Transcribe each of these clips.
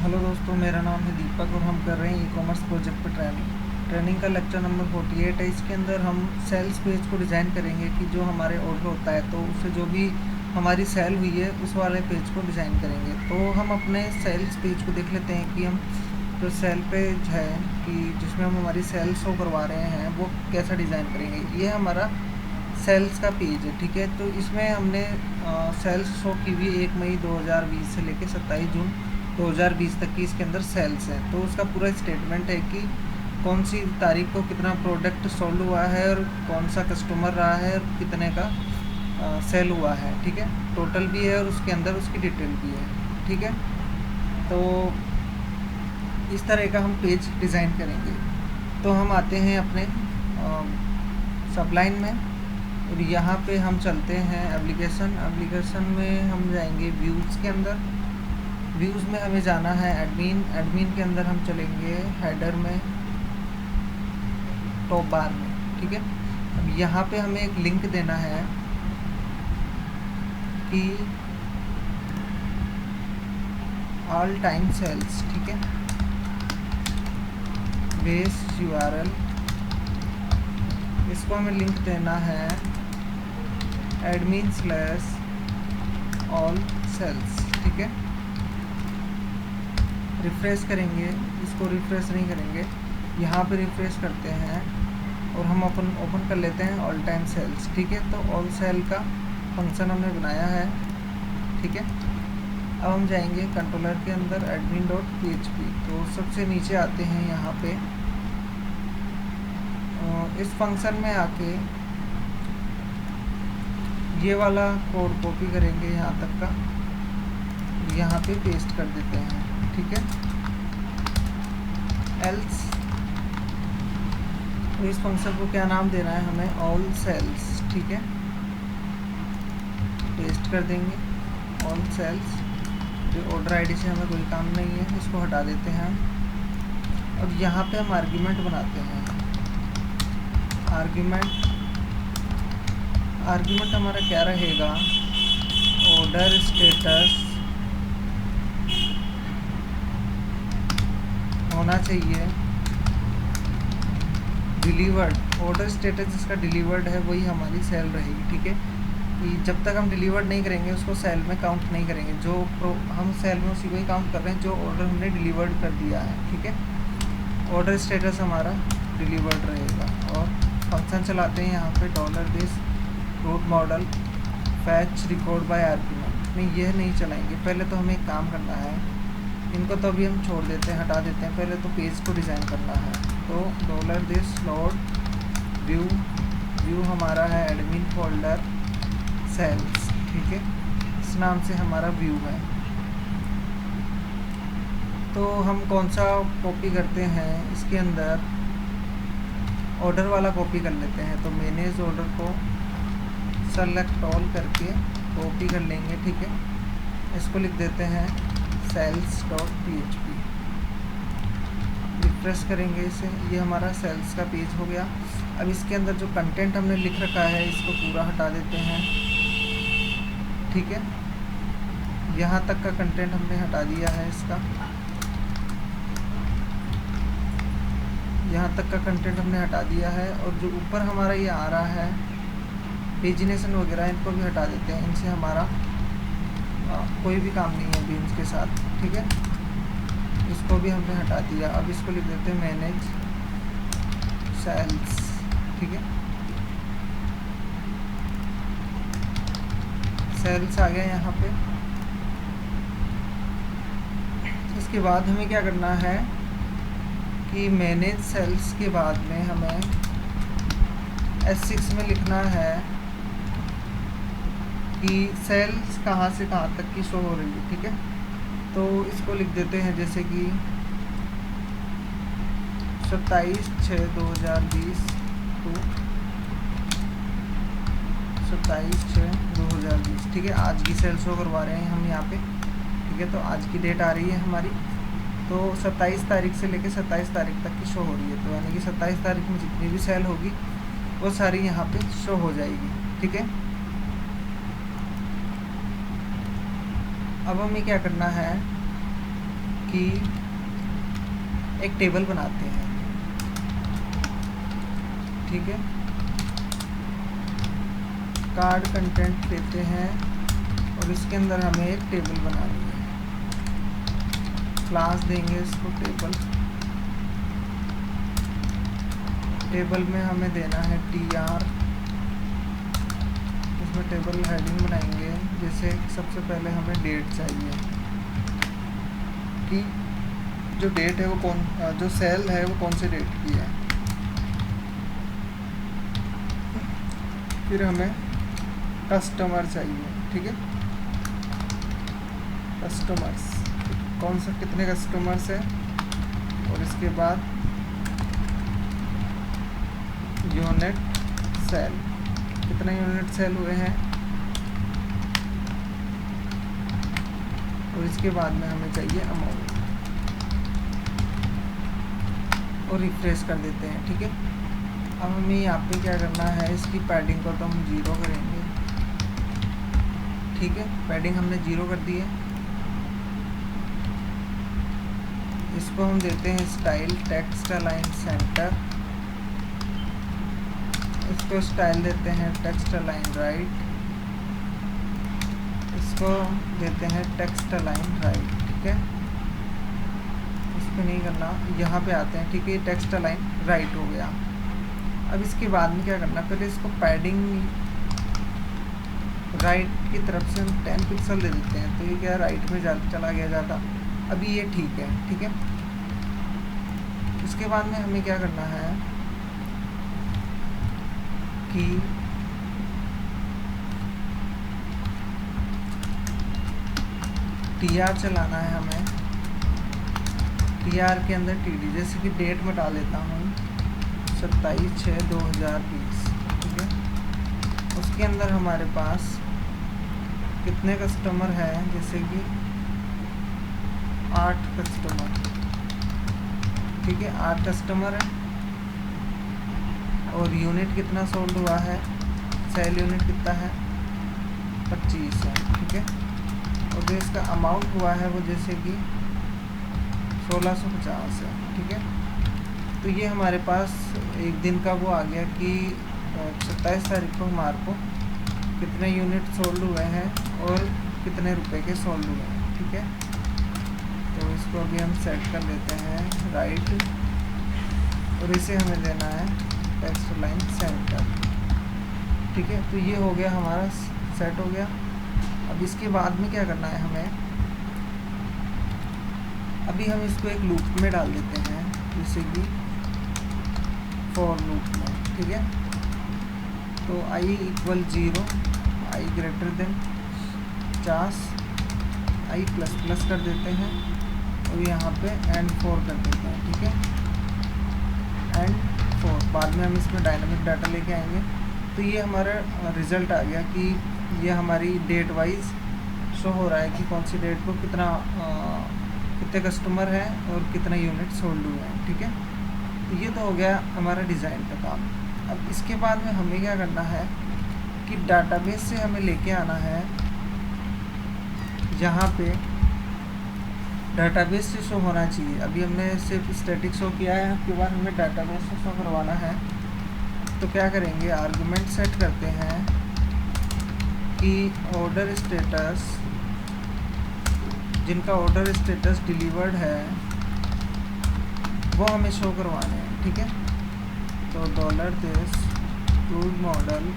Hello दोस्तों, मेरा नाम है दीपक और हम कर रहे हैं ई कॉमर्स प्रोजेक्ट पर ट्रेनिंग का लेक्चर नंबर 48 है। इसके अंदर हम सेल्स पेज को डिज़ाइन करेंगे कि जो हमारे ऑर्डर होता है तो उससे जो भी हमारी सेल हुई है उस वाले पेज को डिज़ाइन करेंगे। तो हम अपने सेल्स पेज को देख लेते हैं कि हम जो सेल पेज है कि जिसमें हम हमारी सेल शो करवा रहे हैं वो कैसा डिज़ाइन करेंगे। ये हमारा सेल्स का पेज है, ठीक है। तो इसमें हमने सेल्स शो की हुई 1 मई 2020 से लेकर 27 जून 2020 तक की इसके अंदर सेल्स है। तो उसका पूरा स्टेटमेंट है कि कौन सी तारीख को कितना प्रोडक्ट सोल्ड हुआ है और कौन सा कस्टमर रहा है और कितने का सेल हुआ है, ठीक है। टोटल भी है और उसके अंदर उसकी डिटेल भी है, ठीक है। तो इस तरह का हम पेज डिज़ाइन करेंगे। तो हम आते हैं अपने सबलाइन में और यहाँ पे हम चलते हैं एप्लीकेशन में हम जाएंगे व्यूज़ के अंदर। व्यूज़ में हमें जाना है एडमिन के अंदर हम चलेंगे हेडर में, टॉप बार में, ठीक है। अब यहाँ पे हमें एक लिंक देना है कि ऑल टाइम सेल्स, ठीक है। बेस URL, इसको हमें लिंक देना है admin/all cells, ठीक है। रिफ़्रेश करेंगे, इसको रिफ़्रेश नहीं करेंगे, यहाँ पे रिफ़्रेश करते हैं और हम ओपन कर लेते हैं ऑल टाइम सेल्स, ठीक है। तो ऑल सेल का फंक्शन हमने बनाया है, ठीक है। अब हम जाएंगे कंट्रोलर के अंदर admin.php। तो सबसे नीचे आते हैं यहाँ पे इस फंक्शन में आके ये वाला कोड कॉपी करेंगे यहाँ तक का, यहाँ पे पेस्ट कर देते हैं, ठीक है। एल्स, तो इस फंक्शन को क्या नाम देना है हमें, ऑल सेल्स, ठीक है। पेस्ट कर देंगे ऑल सेल्स। जो ऑर्डर आईडी से हमें कोई काम नहीं है, इसको हटा देते हैं। अब यहाँ पे हम आर्ग्यूमेंट बनाते हैं। आर्ग्यूमेंट हमारा क्या रहेगा, ऑर्डर स्टेटस होना चाहिए डिलीवर्ड। ऑर्डर स्टेटस जिसका डिलीवर्ड है वही हमारी सेल रहेगी, ठीक है। कि जब तक हम डिलीवर्ड नहीं करेंगे उसको सेल में काउंट नहीं करेंगे। जो हम सेल में उसी को ही काउंट कर रहे हैं जो ऑर्डर हमने डिलीवर्ड कर दिया है, ठीक है। ऑर्डर स्टेटस हमारा डिलीवर्ड रहेगा। और फंक्शन चलाते हैं यहाँ पे $this root model fetch record by argument. नहीं, यह नहीं चलाएंगे। पहले तो हमें एक काम करना है, इनको तो अभी हम छोड़ देते हैं, हटा देते हैं। पहले तो पेज को डिज़ाइन करना है। तो $this load व्यू हमारा है एडमिन फोल्डर सेल्स, ठीक है। इस नाम से हमारा व्यू है। तो हम कौन सा कॉपी करते हैं इसके अंदर, ऑर्डर वाला कॉपी कर लेते हैं। तो मैनेज ऑर्डर को सेलेक्ट ऑल करके कॉपी कर लेंगे, ठीक है। इसको लिख देते हैं sales.php। रिफ्रेश करेंगे इसे, ये हमारा सेल्स का पेज हो गया। अब इसके अंदर जो कंटेंट हमने लिख रखा है इसको पूरा हटा देते हैं, ठीक है। यहाँ तक का कंटेंट हमने हटा दिया है इसका, यहाँ तक का कंटेंट हमने हटा दिया है। और जो ऊपर हमारा ये आ रहा है पेजिनेशन वगैरह, इनको भी हटा देते हैं। इनसे हमारा कोई भी काम नहीं है अभी इनके साथ, ठीक है। इसको भी हमने हटा दिया। अब इसको लिख देते हैं मैनेज सेल्स, ठीक है। सेल्स आ गया यहाँ पे। इसके बाद हमें क्या करना है कि मैनेज सेल्स के बाद में हमें S6 में लिखना है कि सेल्स कहाँ से कहाँ तक की शो हो रही है, ठीक है। तो इसको लिख देते हैं जैसे कि 27/6/2020 to 27/6/2020, ठीक है। आज की सेल शो करवा रहे हैं हम यहाँ पे, ठीक है। तो आज की डेट आ रही है हमारी, तो 27 तारीख से लेकर 27 तारीख तक की शो हो रही है। तो यानी कि 27 तारीख में जितनी भी सेल होगी वो सारी यहाँ पे शो हो जाएगी, ठीक है। अब हमें क्या करना है कि एक टेबल बनाते हैं, ठीक है। कार्ड कंटेंट लेते हैं और इसके अंदर हमें एक टेबल बनानी है। क्लास देंगे इसको टेबल। टेबल में हमें देना है tr। इसमें टेबल हेडिंग बनाएंगे। जैसे सबसे पहले हमें डेट चाहिए कि जो डेट है वो जो सेल है वो कौन से डेट की है। फिर हमें कस्टमर चाहिए, ठीक है। कस्टमर्स कौन सा, कितने कस्टमर्स है, और इसके बाद यूनिट सेल, कितने यूनिट सेल हुए हैं, और इसके बाद में हमें चाहिए अमाउंट, और रिफ्रेश कर देते हैं, ठीक है। अब हमें यहाँ पे क्या करना है, इसकी पैडिंग को तो हम 0 करेंगे, ठीक है। पैडिंग हमने 0 कर दी है। इसको हम देते हैं स्टाइल टेक्स्ट अलाइन सेंटर। इसको स्टाइल देते हैं टेक्स्ट अलाइन राइट। इसको देते हैं टेक्स्ट अलाइन राइट, ठीक है। इस पर नहीं करना, यहाँ पे आते हैं, ठीक है। टेक्स्ट अलाइन राइट हो गया। अब इसके बाद में क्या करना, पहले इसको पैडिंग राइट की तरफ से हम 10 पिक्सल दे देते हैं, तो ये क्या राइट में चला गया ज़्यादा। अभी ये ठीक है, ठीक है। इसके बाद में हमें क्या करना है कि tr चलाना है हमें। tr के अंदर td, जैसे कि डेट में डाल देता हूँ 27/6/2020, ठीक है। उसके अंदर हमारे पास कितने कस्टमर हैं, जैसे कि 8 कस्टमर, ठीक है। 8 कस्टमर है, और यूनिट कितना सोल्ड हुआ है, सेल यूनिट कितना है, 25 है, ठीक है। और जो इसका अमाउंट हुआ है वो जैसे कि 1650 है, ठीक है। तो ये हमारे पास एक दिन का वो आ गया कि 27 तारीख को हमारे को कितने यूनिट सोल्ड हुए हैं और कितने रुपए के सोल्ड हुए हैं, ठीक है। तो इसको अभी हम सेट कर लेते हैं राइट, और इसे हमें देना है टेक्स्ट लाइन सेंटर, ठीक है। तो ये हो गया हमारा सेट हो गया। अब इसके बाद में क्या करना है हमें, अभी हम इसको एक लूप में डाल देते हैं, जैसे कि फॉर लूप में, ठीक है। तो i = 0, i greater than 50, i++ कर देते हैं, और यहाँ पे and4 कर देते हैं, ठीक है। and4 बाद में हम इसमें डायनामिक डाटा लेके आएंगे। तो ये हमारा रिज़ल्ट आ गया कि ये हमारी डेट वाइज शो हो रहा है कि कौन सी डेट को कितने कस्टमर हैं और कितना यूनिट सोल्ड हुए हैं, ठीक है। तो ये तो हो गया हमारा डिज़ाइन का काम। अब इसके बाद में हमें क्या करना है कि डाटाबेस से हमें लेके आना है, यहाँ पे डाटाबेस से शो होना चाहिए। अभी हमने सिर्फ स्टैटिक शो किया है, आपके बाद हमें डाटाबेस से शो करवाना है। तो क्या करेंगे, आर्गुमेंट सेट करते हैं कि ऑर्डर स्टेटस, जिनका ऑर्डर स्टेटस डिलीवर्ड है वो हमें शो करवाने हैं, ठीक है। तो $this crude model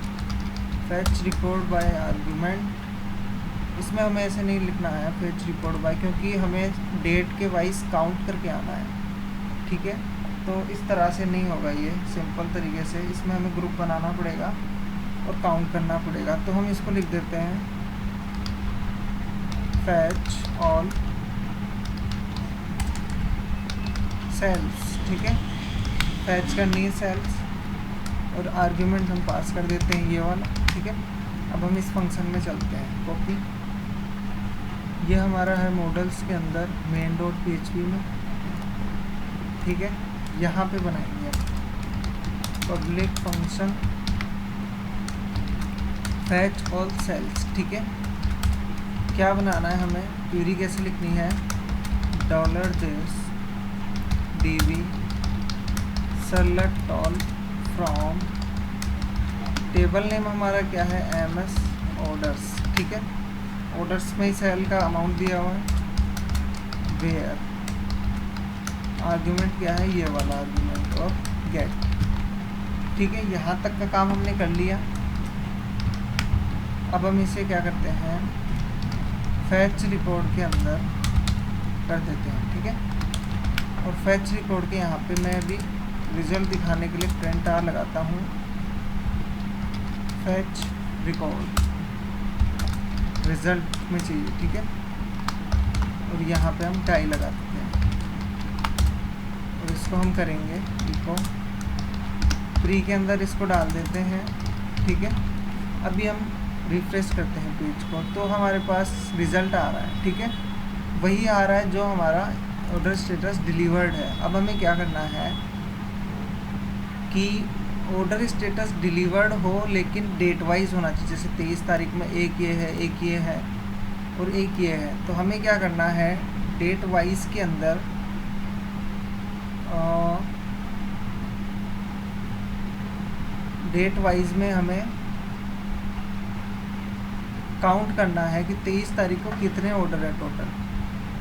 fetch record by argument, इसमें हमें ऐसे नहीं लिखना है fetch record by, क्योंकि हमें डेट के वाइज काउंट करके आना है, ठीक है। तो इस तरह से नहीं होगा ये सिंपल तरीके से, इसमें हमें ग्रुप बनाना पड़ेगा और काउंट करना पड़ेगा। तो हम इसको लिख देते हैं fetch all सेल्स, ठीक है। फैच करनी है सेल्स, और आर्ग्यूमेंट हम पास कर देते हैं ये वाला, ठीक है। अब हम इस फंक्शन में चलते हैं, कॉपी। ये हमारा है मॉडल्स के अंदर main.php में, ठीक है। यहाँ पे बनाएंगे public function fetch all sales, ठीक है। क्या बनाना है हमें, क्वेरी कैसे लिखनी है, dollar this dv select all from, table name हमारा क्या है, ms ऑर्डर्स, ठीक है। ऑर्डर्स में ही सेल का अमाउंट दिया हुआ है, वेयर आर्ग्यूमेंट क्या है, ये वाला आर्ग्यूमेंट और गेट, ठीक है। यहाँ तक का काम हमने कर लिया। अब हम इसे क्या करते हैं, फैच रिकॉर्ड के अंदर कर देते हैं, ठीक है। और फैच रिकॉर्ड के यहाँ पे मैं अभी रिजल्ट दिखाने के लिए प्रिंट आर लगाता हूँ, फैच रिकॉर्ड रिजल्ट में चाहिए, ठीक है। और यहाँ पे हम टाई लगा देते हैं और इसको हम करेंगे इको प्री के अंदर इसको डाल देते हैं, ठीक है। अभी हम रिफ्रेश करते हैं पेज को, तो हमारे पास रिज़ल्ट आ रहा है, ठीक है। वही आ रहा है जो हमारा ऑर्डर स्टेटस डिलीवर्ड है। अब हमें क्या करना है कि ऑर्डर स्टेटस डिलीवर्ड हो लेकिन डेट वाइज होना चाहिए, जैसे 23 तारीख में एक ये है, एक ये है और एक ये है। तो हमें क्या करना है, डेट वाइज के अंदर डेट वाइज में हमें काउंट करना है कि 23 तारीख को कितने ऑर्डर है टोटल,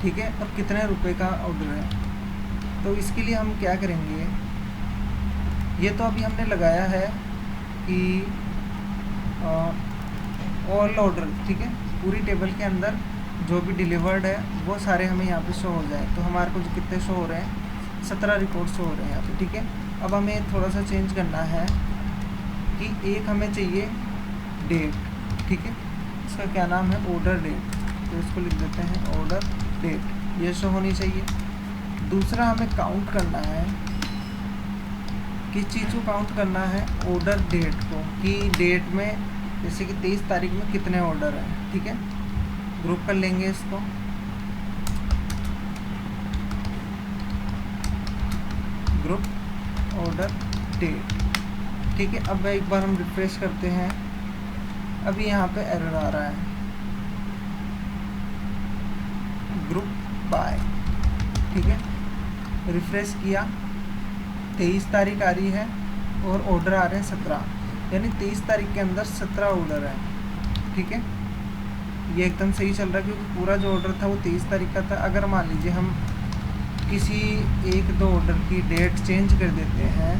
ठीक है, और कितने रुपए का ऑर्डर है। तो इसके लिए हम क्या करेंगे, ये तो अभी हमने लगाया है कि ऑल ऑर्डर, ठीक है, पूरी टेबल के अंदर जो भी डिलीवर्ड है वो सारे हमें यहाँ पे शो हो जाए। तो हमारे को जो कितने शो हो रहे हैं, 17 रिकॉर्ड शो हो रहे हैं यहाँ पे, ठीक है। अब हमें थोड़ा सा चेंज करना है कि एक हमें चाहिए डेट, ठीक है, इसका क्या नाम है, ऑर्डर डेट। तो इसको लिख देते हैं ऑर्डर डेट, ये शो होनी चाहिए। दूसरा हमें काउंट करना है, किस चीज़ को काउंट करना है, ऑर्डर डेट को, कि डेट में जैसे कि 23 तारीख में कितने ऑर्डर हैं, ठीक है। ग्रुप कर लेंगे इसको, ग्रुप ऑर्डर डेट, ठीक है। अब एक बार हम रिफ्रेश करते हैं, अभी यहाँ पे एरर आ रहा है, ग्रुप बाय, ठीक है। रिफ्रेश किया, 23 तारीख आ रही है और ऑर्डर आ रहे हैं 17, यानी 23 तारीख के अंदर 17 ऑर्डर है, ठीक है। ये एकदम सही चल रहा है क्योंकि पूरा जो ऑर्डर था वो 23 तारीख का था। अगर मान लीजिए हम किसी एक दो ऑर्डर की डेट चेंज कर देते हैं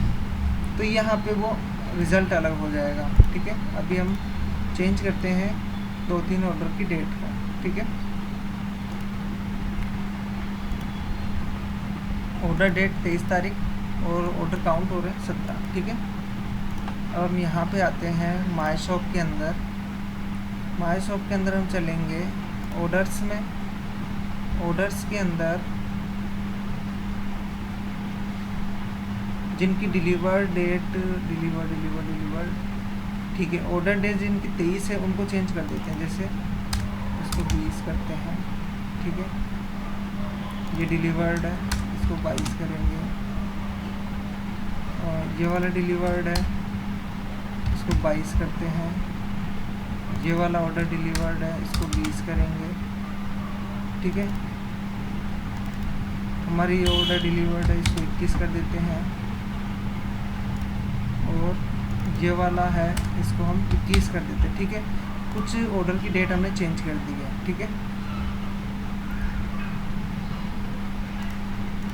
तो यहाँ पे वो रिज़ल्ट अलग हो जाएगा, ठीक है। अभी हम चेंज करते हैं 2-3 ऑर्डर की डेट को, ठीक है। ऑर्डर डेट 23 तारीख और ऑर्डर काउंट हो रहे हैं 17, ठीक है। अब हम यहाँ पे आते हैं माय शॉप के अंदर, माय शॉप के अंदर हम चलेंगे ऑर्डर्स में, ऑर्डर्स के अंदर जिनकी डिलीवर्ड डेट डिलीवर्ड, ठीक है, ऑर्डर डेट जिनकी 23 है उनको चेंज कर देते हैं, जैसे इसको 20 करते हैं, ठीक है। ये डिलीवर्ड है, इसको 22 करेंगे, और ये वाला डिलीवर्ड है, इसको 22 करते हैं। ये वाला ऑर्डर डिलीवर्ड है, इसको 20 करेंगे, ठीक है। हमारी ये ऑर्डर डिलीवर्ड है, इसको 21 कर देते हैं। और ये वाला है, इसको हम 21 कर देते हैं, ठीक है। कुछ ऑर्डर की डेट हमने चेंज कर दी है, ठीक है।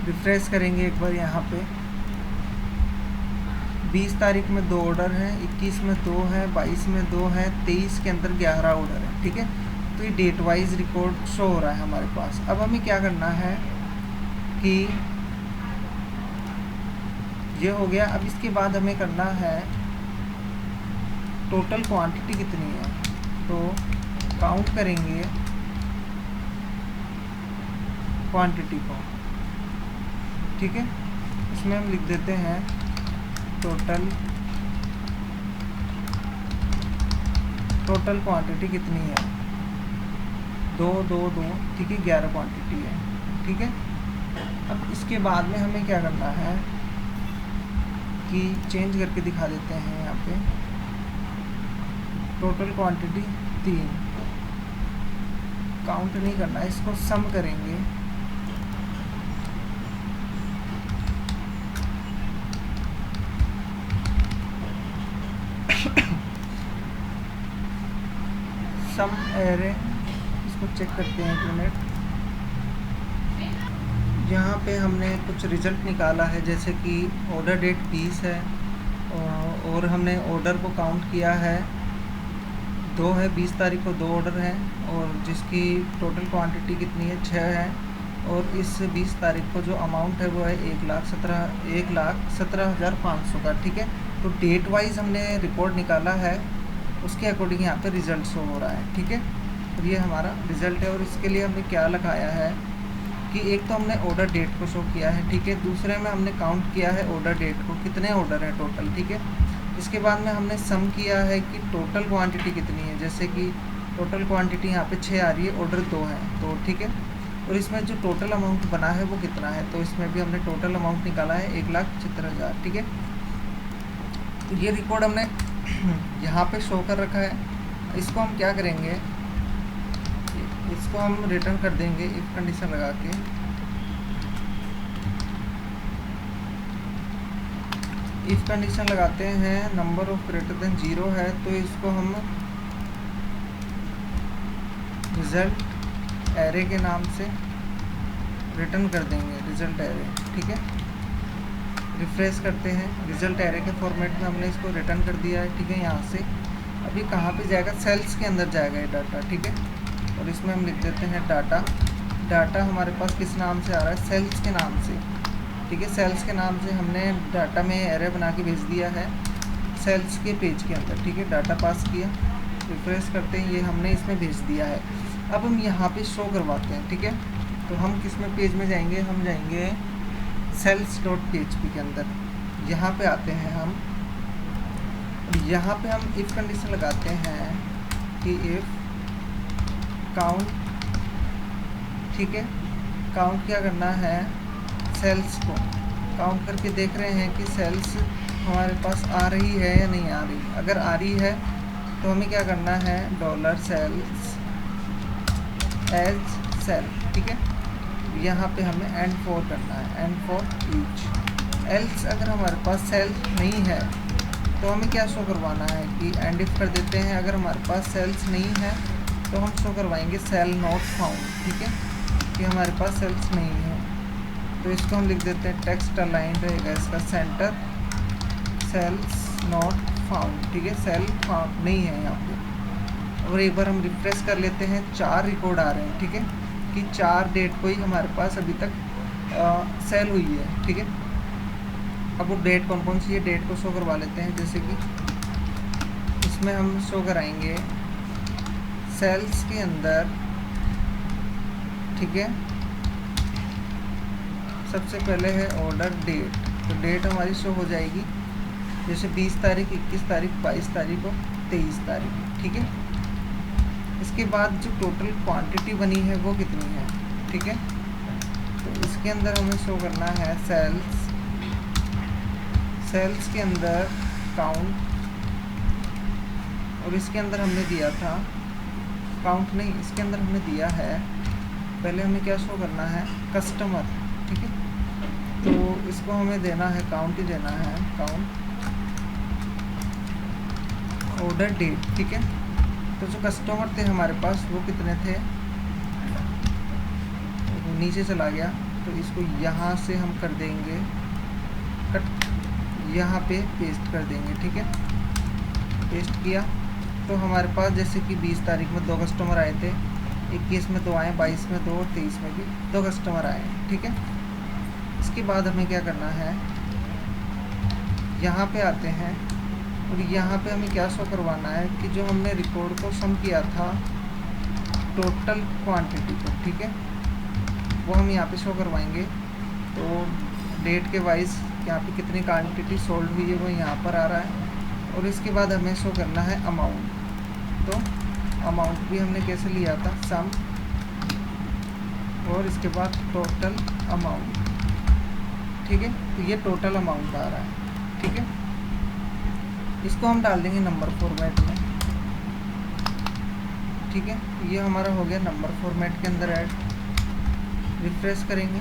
रिफ्रेश करेंगे एक बार, यहाँ पे 20 तारीख में 2 ऑर्डर हैं, 21 में 2 हैं, 22 में 2 हैं, 23 के अंदर 11 ऑर्डर है, ठीक है। तो ये डेट वाइज रिकॉर्ड शो हो रहा है हमारे पास। अब हमें क्या करना है कि ये हो गया। अब इसके बाद हमें करना है टोटल क्वांटिटी कितनी है, तो काउंट करेंगे क्वांटिटी को, ठीक है। इसमें हम लिख देते हैं टोटल क्वांटिटी कितनी है, 2, 2, 2, ठीक है, 11 क्वांटिटी है, ठीक है। अब इसके बाद में हमें क्या करना है कि चेंज करके दिखा देते हैं यहाँ पे, टोटल क्वांटिटी 3, काउंट नहीं करना है, इसको सम करेंगे सम एरे, इसको चेक करते हैं 1 मिनट। यहाँ पे हमने कुछ रिज़ल्ट निकाला है, जैसे कि ऑर्डर डेट 20 है और हमने ऑर्डर को काउंट किया है 2 है, 20 तारीख को 2 ऑर्डर हैं और जिसकी टोटल क्वांटिटी कितनी है 6 है। और इस 20 तारीख को जो अमाउंट है वो है 1,17,500 का, ठीक है। तो डेट वाइज हमने रिपोर्ट निकाला है, उसके अकॉर्डिंग यहाँ पे रिज़ल्ट शो हो रहा है, ठीक है। और ये हमारा रिज़ल्ट है। और इसके लिए हमने क्या लगाया है कि एक तो हमने ऑर्डर डेट को शो किया है, ठीक है। दूसरे में हमने काउंट किया है ऑर्डर डेट को, कितने ऑर्डर हैं टोटल, ठीक है। इसके बाद में हमने सम किया है कि टोटल क्वांटिटी कितनी है, जैसे कि टोटल क्वांटिटी यहाँ पे 6 आ रही है, ऑर्डर 2 है तो, ठीक है। और इसमें जो टोटल अमाउंट बना है वो कितना है, तो इसमें भी हमने टोटल अमाउंट निकाला है 1,76,000, ठीक है। तो ये रिकॉर्ड हमने यहाँ पे शो कर रखा है। इसको हम क्या करेंगे, इसको हम रिटर्न कर देंगे इफ कंडीशन लगा के। इफ कंडीशन लगाते हैं, नंबर ऑफ ग्रेटर देन 0 है तो इसको हम रिजल्ट एरे के नाम से रिटर्न कर देंगे, रिजल्ट एरे, ठीक है। रिफ्रेश करते हैं, रिजल्ट एरे के फॉर्मेट में हमने इसको रिटर्न कर दिया है, ठीक है। यहाँ से अभी कहाँ पे जाएगा, सेल्स के अंदर जाएगा ये डाटा, ठीक है। और इसमें हम लिख देते हैं डाटा। डाटा हमारे पास किस नाम से आ रहा है, सेल्स के नाम से, ठीक है। सेल्स के नाम से हमने डाटा में एरे बना के भेज दिया है सेल्स के पेज के अंदर, ठीक है। डाटा पास किया, रिफ्रेश करते हैं, ये हमने इसमें भेज दिया है। अब हम यहाँ पे शो करवाते हैं, ठीक है। तो हम किस में पेज में जाएंगे, हम जाएंगे sales.php के अंदर। यहाँ पे आते हैं हम, यहाँ पे हम इफ़ कंडीशन लगाते हैं कि इफ़ काउंट, ठीक है। काउंट क्या करना है, सेल्स को काउंट करके देख रहे हैं कि सेल्स हमारे पास आ रही है या नहीं आ रही। अगर आ रही है तो हमें क्या करना है, $सेल्स एज सेल, ठीक है। यहाँ पे हमें एंड फॉर करना है, एंड फॉर ईच। एल्स अगर हमारे पास सेल नहीं है तो हमें क्या शो करवाना है कि एंड इफ कर देते हैं। अगर हमारे पास सेल्स नहीं है तो हम शो करवाएंगे सेल नॉट फाउंड, ठीक है, कि हमारे पास सेल्स नहीं है। तो इसको हम लिख देते हैं, टेक्स्ट अलाइन रहेगा इसका सेंटर, सेल्स नॉट फाउंड, ठीक है। सेल फाउंड नहीं है यहाँ पे। और एक बार हम रिफ्रेश कर लेते हैं, 4 रिकॉर्ड आ रहे हैं, ठीक है, कि 4 डेट को ही हमारे पास अभी तक सेल हुई है, ठीक है। अब वो डेट कौन कौन सी है, डेट को शो करवा लेते हैं। जैसे कि इसमें हम शो कराएंगे सेल्स के अंदर, ठीक है। सबसे पहले है ऑर्डर डेट, तो डेट हमारी शो हो जाएगी, जैसे 20 तारीख, 21 तारीख, 22 तारीख और 23 तारीख, ठीक है। इसके बाद जो टोटल क्वांटिटी बनी है वो कितनी है, ठीक है। तो इसके अंदर हमें शो करना है सेल्स, सेल्स के अंदर काउंट, और इसके अंदर हमने दिया था काउंट नहीं, इसके अंदर हमने दिया है, पहले हमें क्या शो करना है, कस्टमर, ठीक है। तो इसको हमें देना है काउंट ही देना है, काउंट ऑर्डर डेट, ठीक है। तो जो कस्टमर थे हमारे पास वो कितने थे, वो नीचे चला गया, तो इसको यहाँ से हम कर देंगे कट, यहाँ पे पेस्ट कर देंगे, ठीक है। पेस्ट किया तो हमारे पास जैसे कि 20 तारीख में 2 कस्टमर आए थे, 21 में 2 आए, 22 में 2 और 23 में भी 2 कस्टमर आए, ठीक है। इसके बाद हमें क्या करना है, यहाँ पे आते हैं और यहाँ पे हमें क्या शो करवाना है कि जो हमने रिकॉर्ड को सम किया था टोटल क्वांटिटी को, ठीक है, वो हम यहाँ पे शो करवाएंगे। तो डेट के वाइज यहाँ पे कितनी क्वांटिटी सोल्ड हुई है वो यहाँ पर आ रहा है। और इसके बाद हमें शो करना है अमाउंट, तो अमाउंट भी हमने कैसे लिया था, सम, और इसके बाद टोटल अमाउंट, ठीक है। तो ये टोटल अमाउंट आ रहा है, ठीक है। इसको हम डाल देंगे नंबर फॉर्मेट में, ठीक है। ये हमारा हो गया नंबर फॉर्मेट के अंदर ऐड। रिफ्रेश करेंगे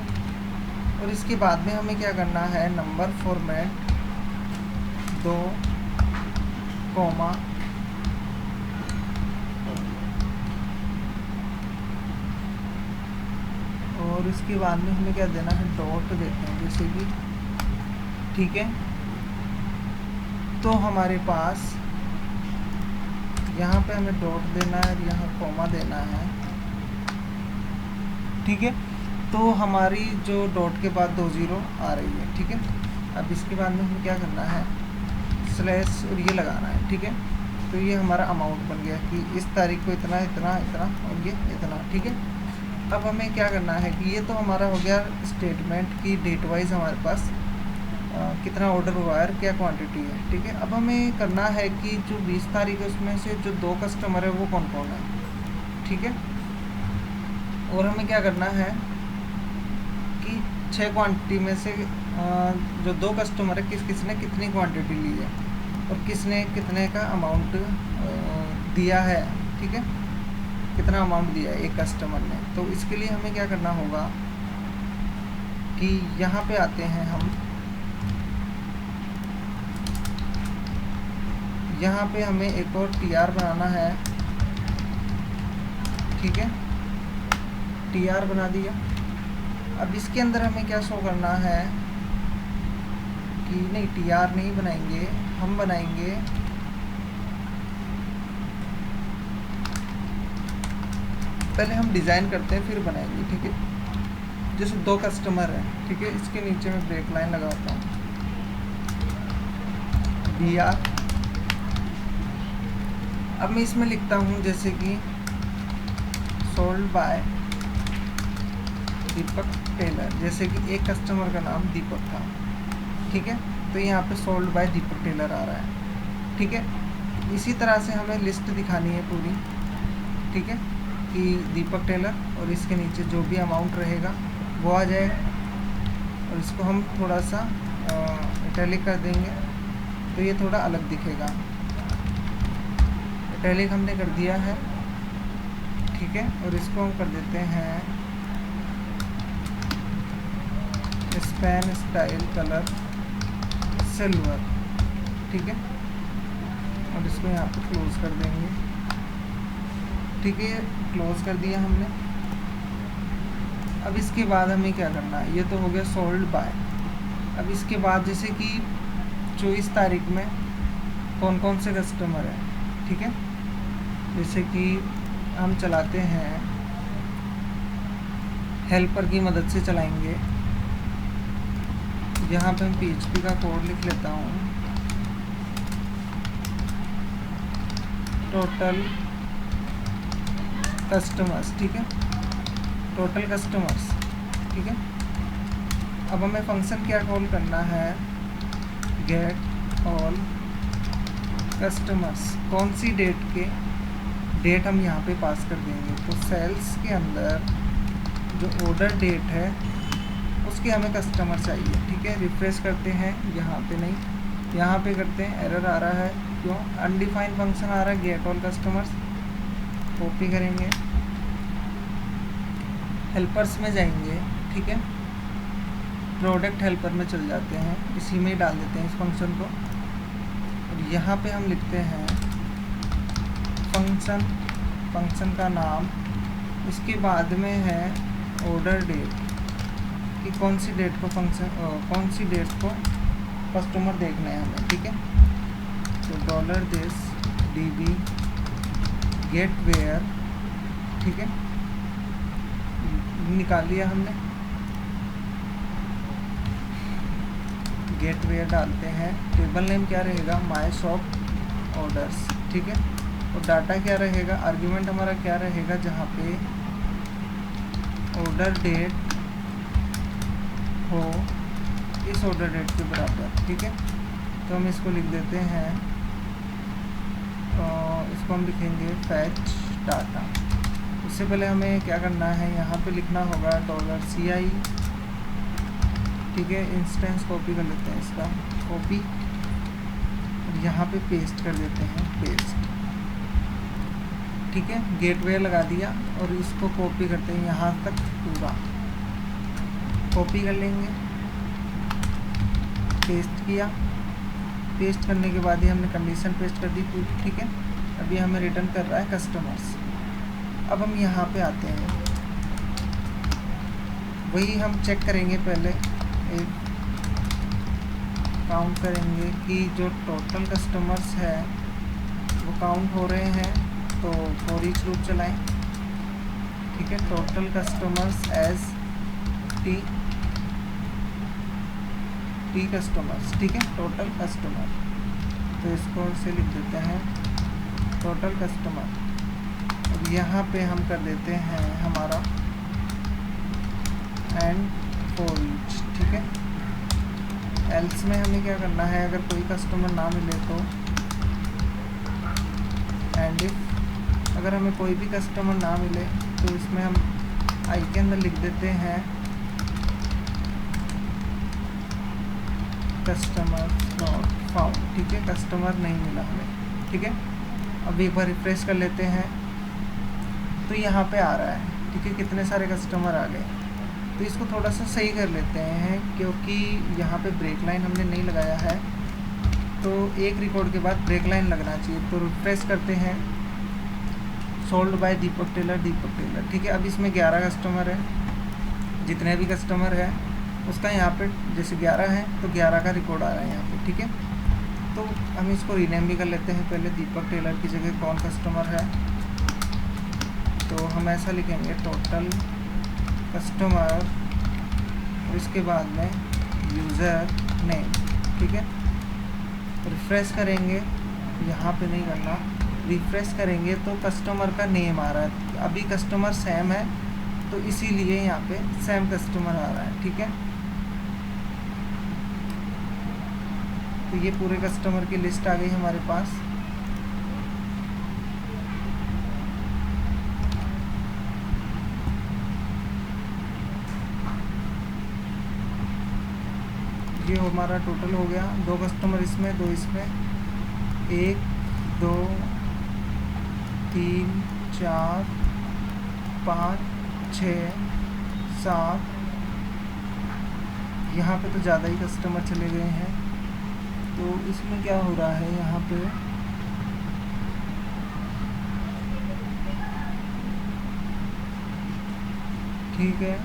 और इसके बाद में हमें क्या करना है, नंबर फॉर्मेट 2, और इसके बाद में हमें क्या देना है, डॉट देते हैं जैसे कि, ठीक है। तो हमारे पास यहाँ पे हमें डॉट देना है और यहाँ कॉमा देना है, ठीक है। तो हमारी जो डॉट के बाद 2 जीरो आ रही है, ठीक है। अब इसके बाद में हमें क्या करना है, स्लैश और ये लगाना है, ठीक है। तो ये हमारा अमाउंट बन गया कि इस तारीख को इतना इतना इतना और ये इतना, ठीक है। अब हमें क्या करना है कि ये तो हमारा हो गया स्टेटमेंट की डेट वाइज हमारे पास कितना ऑर्डर हुआ है और क्या क्वांटिटी है, ठीक है। अब हमें करना है कि जो 20 तारीख है उसमें से जो 2 कस्टमर है वो कौन कौन है, ठीक है। और हमें क्या करना है कि 6 क्वांटिटी में से जो 2 कस्टमर है किसने कितनी क्वांटिटी ली है और किसने कितने का अमाउंट दिया है, ठीक है, कितना अमाउंट दिया है एक कस्टमर ने। तो इसके लिए हमें क्या करना होगा कि यहाँ पे आते हैं हम, यहाँ पे हमें एक और TR बनाना है, ठीक है। TR बना दिया। अब इसके अंदर हमें क्या शो करना है कि नहीं, TR नहीं बनाएंगे, हम बनाएंगे पहले हम डिज़ाइन करते हैं फिर बनाएंगे, ठीक है। जैसे 2 कस्टमर हैं, ठीक है, इसके नीचे मैं ब्रेक लाइन लगाता हूँ, BR। अब मैं इसमें लिखता हूँ जैसे कि सोल्ड बाय दीपक टेलर, जैसे कि एक कस्टमर का नाम दीपक था, ठीक है। तो यहाँ पे सोल्ड बाय दीपक टेलर आ रहा है, ठीक है। इसी तरह से हमें लिस्ट दिखानी है पूरी, ठीक है, कि दीपक टेलर और इसके नीचे जो भी अमाउंट रहेगा वो आ जाएगा। और इसको हम थोड़ा सा इटैलिक कर देंगे तो ये थोड़ा अलग दिखेगा। इटैलिक हमने कर दिया है, ठीक है। और इसको हम कर देते हैं स्पैन स्टाइल कलर सिल्वर, ठीक है। और इसको यहाँ पे क्लोज कर देंगे, ठीक है। क्लोज कर दिया हमने। अब इसके बाद हमें क्या करना है, ये तो हो गया सोल्ड बाय। अब इसके बाद जैसे कि 24 तारीख में कौन कौन से कस्टमर हैं, ठीक है। जैसे कि हम चलाते हैं, हेल्पर की मदद से चलाएंगे। यहाँ पे मैं PHP का कोड लिख लेता हूँ, टोटल कस्टमर्स, ठीक है, टोटल कस्टमर्स, ठीक है। अब हमें फंक्शन क्या कॉल करना है, गेट ऑल कस्टमर्स। कौन सी डेट हम यहाँ पे पास कर देंगे, तो सेल्स के अंदर जो ऑर्डर डेट है उसके हमें कस्टमर चाहिए, ठीक है। रिफ्रेश करते हैं, यहाँ पे नहीं, यहाँ पे करते हैं, एरर आ रहा है, क्यों, अनडिफाइंड फंक्शन आ रहा है गेट ऑल कस्टमर्स। कॉपी करेंगे, हेल्पर्स में जाएंगे, ठीक है, प्रोडक्ट हेल्पर में चल जाते हैं, इसी में ही डाल देते हैं इस फंक्शन को। और यहाँ पे हम लिखते हैं फंक्शन का नाम, इसके बाद में है ऑर्डर डेट, कि कौन सी डेट को कस्टमर देखना है हमें, ठीक है। तो $this db गेट वेयर, ठीक है, निकाल लिया हमने। गेट वेयर डालते हैं, टेबल नेम क्या रहेगा, माय शॉप ऑर्डर्स, ठीक है। और डाटा क्या रहेगा, आर्ग्यूमेंट हमारा क्या रहेगा, जहाँ पे ऑर्डर डेट हो इस ऑर्डर डेट के बराबर, ठीक है। तो हम इसको लिख देते हैं, इसको हम लिखेंगे फैच डाटा। उससे पहले हमें क्या करना है, यहाँ पे लिखना होगा $CI, ठीक है। इंस्टेंस कॉपी कर लेते हैं, इसका कॉपी, और यहाँ पे पेस्ट कर देते हैं, पेस्ट, ठीक है। गेटवे लगा दिया और इसको कॉपी करते हैं यहाँ तक पूरा, कॉपी कर लेंगे, पेस्ट किया। पेस्ट करने के बाद ही हमने कंडीशन पेस्ट कर दी पूरी, ठीक है। अभी हमें रिटर्न कर रहा है कस्टमर्स। अब हम यहाँ पे आते हैं, वही हम चेक करेंगे, पहले एक काउंट करेंगे कि जो टोटल कस्टमर्स है वो काउंट हो रहे हैं, तो फॉर ईच लूप चलाएं। ठीक है, total customers as T customers. ठीक है, टोटल कस्टमर, तो इसको से लिख देते हैं टोटल कस्टमर। अब यहाँ पे हम कर देते हैं हमारा एंड फॉर ईच। ठीक है, एल्स में हमें क्या करना है, अगर कोई कस्टमर ना मिले तो एंड इफ, अगर हमें कोई भी कस्टमर ना मिले तो इसमें हम आई के अंदर लिख देते हैं कस्टमर नॉट फाउंड। ठीक है, कस्टमर नहीं मिला हमें। ठीक है, अब एक बार रिफ्रेश कर लेते हैं तो यहाँ पे आ रहा है। ठीक है, कितने सारे कस्टमर आ गए। तो इसको थोड़ा सा सही कर लेते हैं, क्योंकि यहाँ पे ब्रेक लाइन हमने नहीं लगाया है, तो एक रिकॉर्ड के बाद ब्रेक लाइन लगना चाहिए। तो रिफ्रेश करते हैं, sold by Deepak Taylor, Deepak Taylor. ठीक है, अब इसमें 11 कस्टमर है, जितने भी कस्टमर है उसका यहाँ पे जैसे 11 है तो 11 का रिकॉर्ड आ रहा है यहाँ पे। ठीक है, तो हम इसको रीनेम भी कर लेते हैं। पहले दीपक टेलर की जगह कौन कस्टमर है, तो हम ऐसा लिखेंगे टोटल कस्टमर और इसके बाद में यूज़र नेम। ठीक है, रिफ्रेश करेंगे, यहाँ पे नहीं करना, रिफ्रेश करेंगे तो कस्टमर का नेम आ रहा है। अभी कस्टमर सैम है तो इसीलिए यहाँ पे सैम कस्टमर आ रहा है। ठीक है, तो ये पूरे कस्टमर की लिस्ट आ गई हमारे पास। ये हमारा टोटल हो गया, 2 कस्टमर इसमें, 2 इसमें, 1 2 3 4 5 6 7। यहाँ पे तो ज़्यादा ही कस्टमर चले गए हैं, तो इसमें क्या हो रहा है यहाँ पे, ठीक है,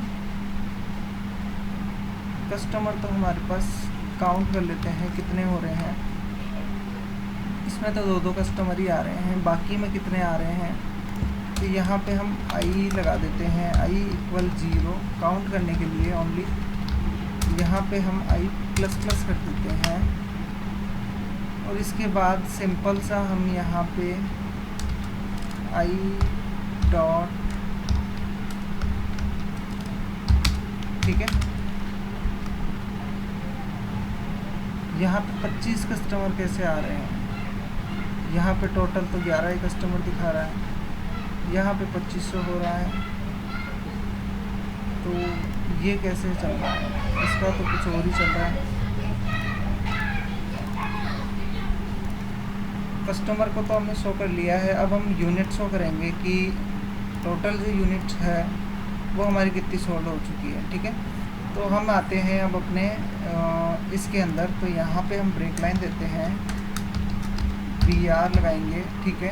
कस्टमर तो हमारे पास काउंट कर लेते हैं कितने हो रहे हैं। इसमें तो 2 कस्टमर ही आ रहे हैं, बाकी में कितने आ रहे हैं, तो यहाँ पे हम आई लगा देते हैं, आई इक्वल 0 काउंट करने के लिए ओनली। यहाँ पे हम आई प्लस प्लस कर देते हैं और इसके बाद सिंपल सा हम यहाँ पे आई डॉट, ठीक है, यहाँ पे 25 कस्टमर कैसे आ रहे हैं, यहाँ पे टोटल तो 11 ही कस्टमर दिखा रहा है, यहाँ पे 2500 हो रहा है, तो ये कैसे चल रहा है, इसका तो कुछ और ही चल रहा है। कस्टमर को तो हमने शो कर लिया है, अब हम यूनिट शो करेंगे कि टोटल जो यूनिट है वो हमारी कितनी सोल्ड हो चुकी है। ठीक है, तो हम आते हैं अब अपने इसके अंदर, तो यहाँ पे हम ब्रेक लाइन देते हैं, BR लगाएंगे। ठीक है,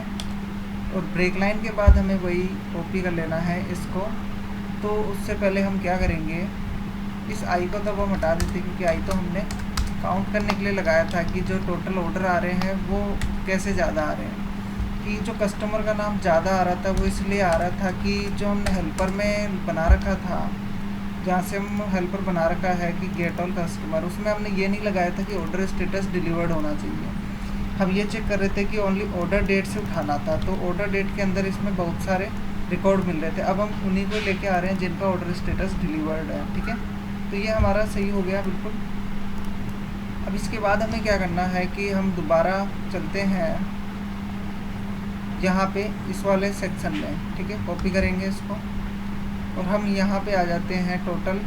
और ब्रेक लाइन के बाद हमें वही कॉपी कर लेना है इसको। तो उससे पहले हम क्या करेंगे, इस आई को तो हम हटा देते हैं, क्योंकि आई तो हमने काउंट करने के लिए लगाया था कि जो टोटल ऑर्डर आ रहे हैं वो कैसे ज़्यादा आ रहे हैं। कि जो कस्टमर का नाम ज़्यादा आ रहा था वो इसलिए आ रहा था कि जो हमने हेल्पर में बना रखा था, जहाँ से हम हेल्पर बना रखा है कि गेट ऑल कस्टमर, उसमें हमने ये नहीं लगाया था कि ऑर्डर स्टेटस डिलीवर्ड होना चाहिए। हम ये चेक कर रहे थे कि ओनली ऑर्डर डेट से उठाना था, तो ऑर्डर डेट के अंदर इसमें बहुत सारे रिकॉर्ड मिल रहे थे। अब हम उन्हीं को लेके आ रहे हैं जिनका ऑर्डर स्टेटस डिलीवर्ड है। ठीक है, तो ये हमारा सही हो गया बिल्कुल। अब इसके बाद हमें क्या करना है कि हम दोबारा चलते हैं यहाँ पे इस वाले सेक्शन में। ठीक है, कॉपी करेंगे इसको और हम यहाँ पे आ जाते हैं टोटल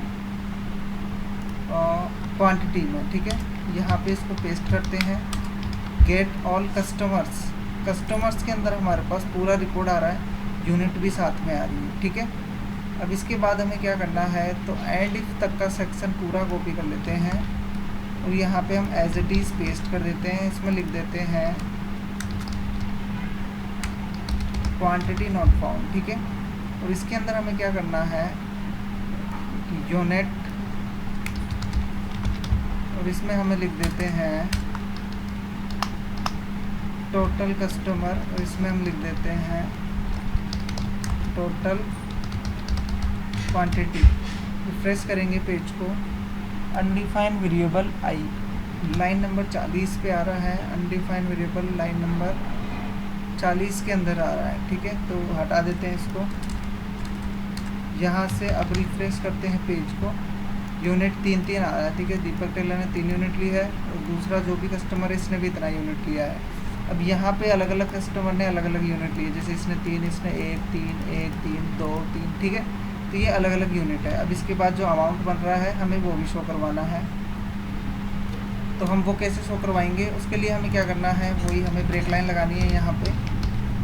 क्वांटिटी में। ठीक है, यहाँ पे इसको पेस्ट करते हैं, गेट ऑल कस्टमर्स, कस्टमर्स के अंदर हमारे पास पूरा रिकॉर्ड आ रहा है, यूनिट भी साथ में आ रही है। ठीक है, अब इसके बाद हमें क्या करना है, तो एंड इफ तक का सेक्शन पूरा कॉपी कर लेते हैं और यहाँ पे हम एज इट इज़ पेस्ट कर देते हैं। इसमें लिख देते हैं क्वांटिटी नॉट फाउंड। ठीक है, और इसके अंदर हमें क्या करना है, यूनिट, और इसमें हमें लिख देते हैं टोटल कस्टमर, और इसमें हम लिख देते हैं टोटल क्वांटिटी। रिफ्रेश करेंगे पेज को। अनडिफाइंड वेरिएबल आई लाइन नंबर 40 पे आ रहा है, अनडिफाइंड वेरिएबल लाइन नंबर 40 के अंदर आ रहा है, ठीक है। तो हटा देते हैं इसको यहाँ से। अब रिफ्रेश करते हैं पेज को। यूनिट 3 आ रहा है, ठीक है। दीपक टेलर ने 3 यूनिट ली है, और दूसरा जो भी कस्टमर है इसने भी इतना यूनिट लिया है। अब यहाँ पे अलग अलग कस्टमर ने अलग अलग यूनिट लिए, जैसे इसने 3, इसने 1 3 1 3 2 3, ठीक है। तो ये अलग अलग यूनिट है। अब इसके बाद जो अमाउंट बन रहा है हमें वो भी शो करवाना है। तो हम वो कैसे शो करवाएंगे, उसके लिए हमें क्या करना है, वही हमें ब्रेक लाइन लगानी है। यहाँ पे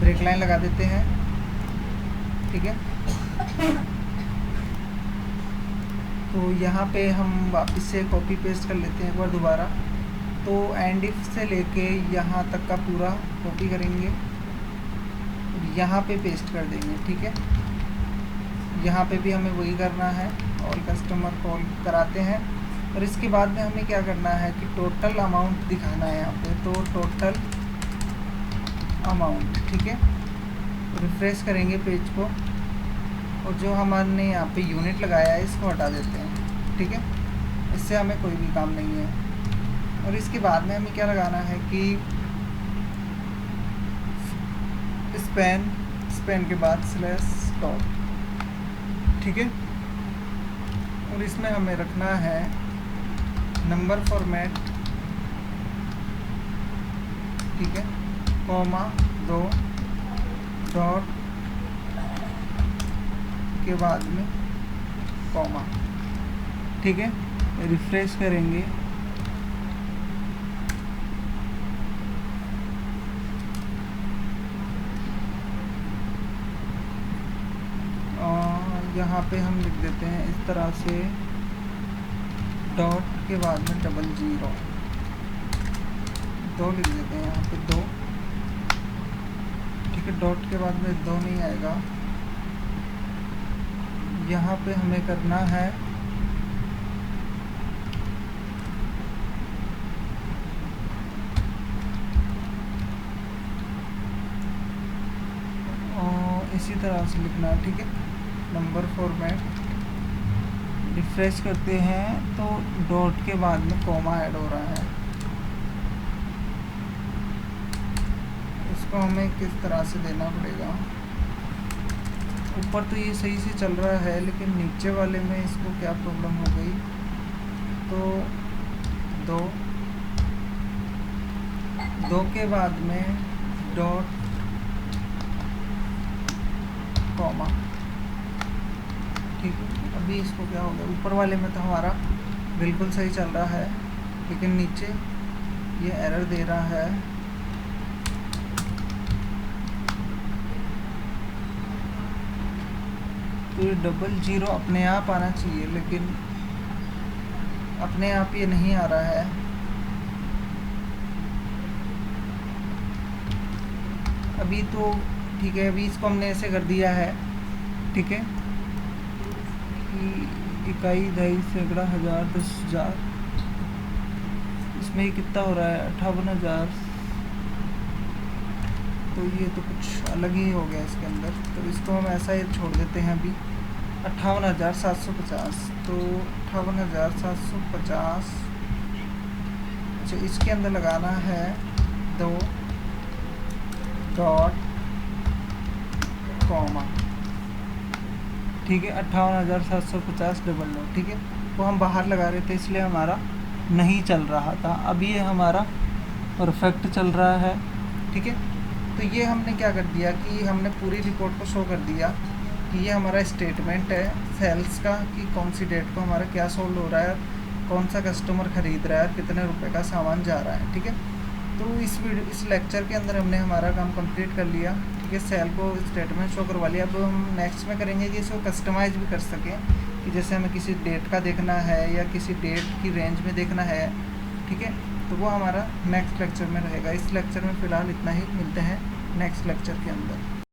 ब्रेक लाइन लगा देते हैं, ठीक है। तो यहाँ पे हम वापस से कॉपी पेस्ट कर लेते हैं एक बार दोबारा। तो एंड इफ से लेके यहाँ तक का पूरा कॉपी करेंगे, यहाँ पे पेस्ट कर देंगे, ठीक है। यहाँ पे भी हमें वही करना है, और कस्टमर कॉल कराते हैं। और इसके बाद में हमें क्या करना है कि टोटल अमाउंट दिखाना है यहाँ पे। तो टोटल अमाउंट, ठीक है। रिफ्रेश करेंगे पेज को, और जो हमने यहाँ पे यूनिट लगाया है इसको हटा देते हैं, ठीक है। इससे हमें कोई भी काम नहीं है। और इसके बाद में हमें क्या लगाना है कि स्पेन के बाद स्लैश टॉप, ठीक है। और इसमें हमें रखना है नंबर फॉर्मेट, ठीक है, कॉमा 2 डॉट के बाद में कॉमा, ठीक है। रिफ्रेश करेंगे, यहाँ पे हम लिख देते हैं इस तरह से डॉट के बाद में 00 2 लिख देते हैं यहाँ पे 2, ठीक है। डॉट के बाद में 2 नहीं आएगा। यहाँ पे हमें करना है और इसी तरह से लिखना है, ठीक है। नंबर फॉर्मेट, रिफ्रेश करते हैं तो डॉट के बाद में कॉमा ऐड हो रहा है। इसको हमें किस तरह से देना पड़ेगा, ऊपर तो ये सही से चल रहा है, लेकिन नीचे वाले में इसको क्या प्रॉब्लम हो गई। तो 2 के बाद में डॉट कॉमा, ठीक है। अभी इसको क्या हो गया, ऊपर वाले में तो हमारा बिल्कुल सही चल रहा है, लेकिन नीचे ये एरर दे रहा है। तो ये 00 अपने आप आना चाहिए, लेकिन अपने आप ये नहीं आ रहा है। अभी तो ठीक है, अभी इसको हमने ऐसे कर दिया है, ठीक है। इकाई, दहाई, सैकड़ा, हज़ार, 10,000, इसमें कितना हो रहा है 58,000। तो ये तो कुछ अलग ही हो गया इसके अंदर। तो इसको हम ऐसा ही छोड़ देते हैं अभी 58,750। तो 58,750, अच्छा इसके अंदर लगाना है 2 डॉट कॉमा, ठीक है। 58,750 00, ठीक है। वो हम बाहर लगा रहे थे इसलिए हमारा नहीं चल रहा था। अब ये हमारा परफेक्ट चल रहा है, ठीक है। तो ये हमने क्या कर दिया कि हमने पूरी रिपोर्ट को शो कर दिया कि ये हमारा स्टेटमेंट है सेल्स का, कि कौन सी डेट को हमारा क्या सोल्ड हो रहा है, कौन सा कस्टमर ख़रीद रहा है, कितने रुपए का सामान जा रहा है, ठीक है। तो इस लेक्चर के अंदर हमने हमारा काम कंप्लीट कर लिया, ठीक है। सेल को स्टेटमेंट शो करवा लिया। अब हम नेक्स्ट में करेंगे कि इसको कस्टमाइज भी कर सकें, कि जैसे हमें किसी डेट का देखना है या किसी डेट की रेंज में देखना है, ठीक है। तो वो हमारा नेक्स्ट लेक्चर में रहेगा। इस लेक्चर में फ़िलहाल इतना ही, मिलते हैं नेक्स्ट लेक्चर के अंदर।